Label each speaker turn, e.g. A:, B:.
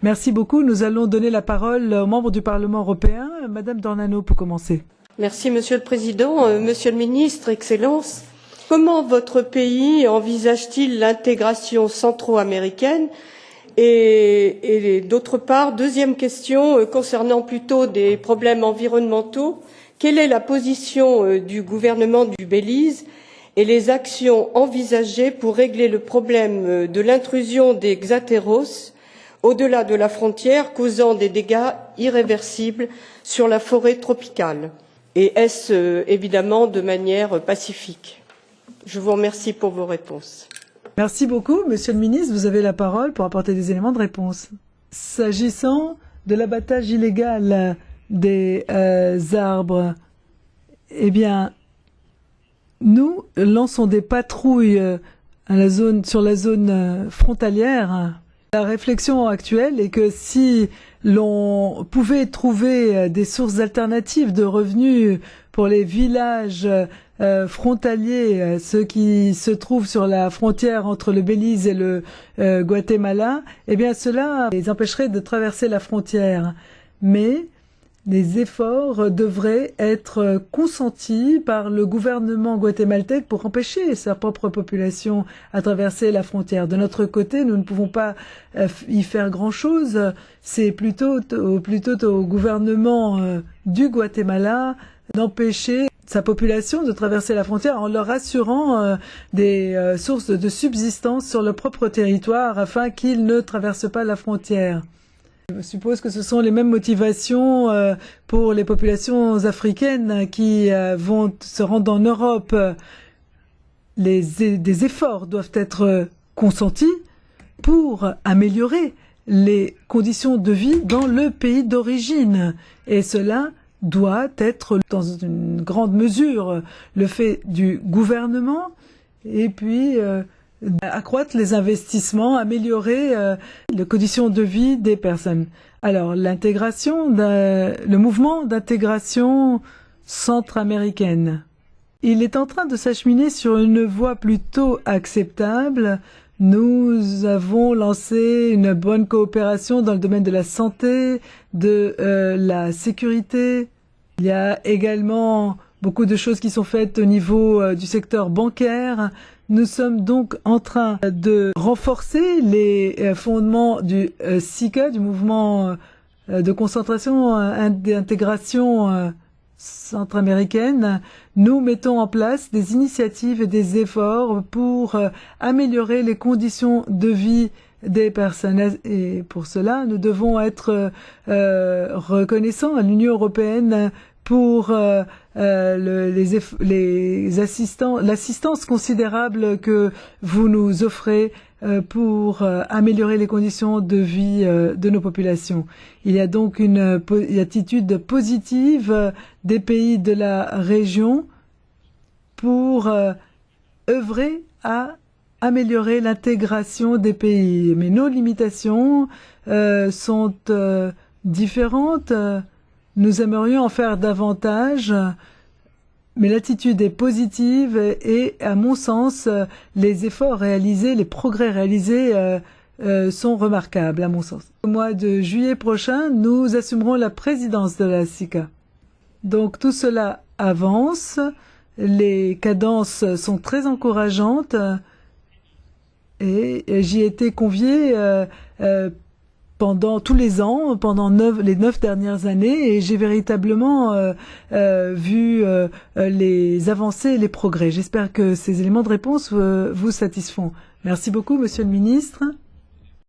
A: Merci beaucoup. Nous allons donner la parole aux membres du Parlement européen. Madame Dornano, pour commencer.
B: Merci, Monsieur le Président. Monsieur le Ministre, Excellences, comment votre pays envisage-t-il l'intégration centro-américaine? Et d'autre part, deuxième question concernant plutôt des problèmes environnementaux, quelle est la position du gouvernement du Belize et les actions envisagées pour régler le problème de l'intrusion des Xateros au-delà de la frontière, causant des dégâts irréversibles sur la forêt tropicale? Et est-ce évidemment de manière pacifique? Je vous remercie pour vos réponses.
A: Merci beaucoup. Monsieur le ministre, vous avez la parole pour apporter des éléments de réponse. S'agissant de l'abattage illégal des arbres, eh bien, nous lançons des patrouilles sur la zone frontalière. La réflexion actuelle est que si l'on pouvait trouver des sources alternatives de revenus pour les villages frontaliers, ceux qui se trouvent sur la frontière entre le Belize et le Guatemala, eh bien cela les empêcherait de traverser la frontière. Mais les efforts devraient être consentis par le gouvernement guatémaltèque pour empêcher sa propre population à traverser la frontière. De notre côté, nous ne pouvons pas y faire grand-chose. C'est plutôt au gouvernement du Guatemala d'empêcher sa population de traverser la frontière en leur assurant des sources de subsistance sur leur propre territoire afin qu'ils ne traversent pas la frontière. Je suppose que ce sont les mêmes motivations pour les populations africaines qui vont se rendre en Europe. Des efforts doivent être consentis pour améliorer les conditions de vie dans le pays d'origine. Et cela doit être, dans une grande mesure, le fait du gouvernement et puis accroître les investissements, améliorer les conditions de vie des personnes. Alors, le mouvement d'intégration centra-américaine, il est en train de s'acheminer sur une voie plutôt acceptable. Nous avons lancé une bonne coopération dans le domaine de la santé, de la sécurité. Il y a également beaucoup de choses qui sont faites au niveau du secteur bancaire. Nous sommes donc en train de renforcer les fondements du SICA, du mouvement de concentration d'intégration centra-américaine. Nous mettons en place des initiatives et des efforts pour améliorer les conditions de vie des personnes. Et pour cela, nous devons être reconnaissants à l'Union européenne pour l'assistance considérable que vous nous offrez pour améliorer les conditions de vie de nos populations. Il y a donc une attitude positive des pays de la région pour œuvrer à améliorer l'intégration des pays. Mais nos limitations sont différentes. Nous aimerions en faire davantage, mais l'attitude est positive et, à mon sens, les efforts réalisés, les progrès réalisés sont remarquables, à mon sens. Au mois de juillet prochain, nous assumerons la présidence de la SICA. Donc tout cela avance, les cadences sont très encourageantes et j'y ai été conviée pendant tous les ans, pendant les 9 dernières années, et j'ai véritablement vu les avancées et les progrès. J'espère que ces éléments de réponse vous satisfont. Merci beaucoup, Monsieur le Ministre.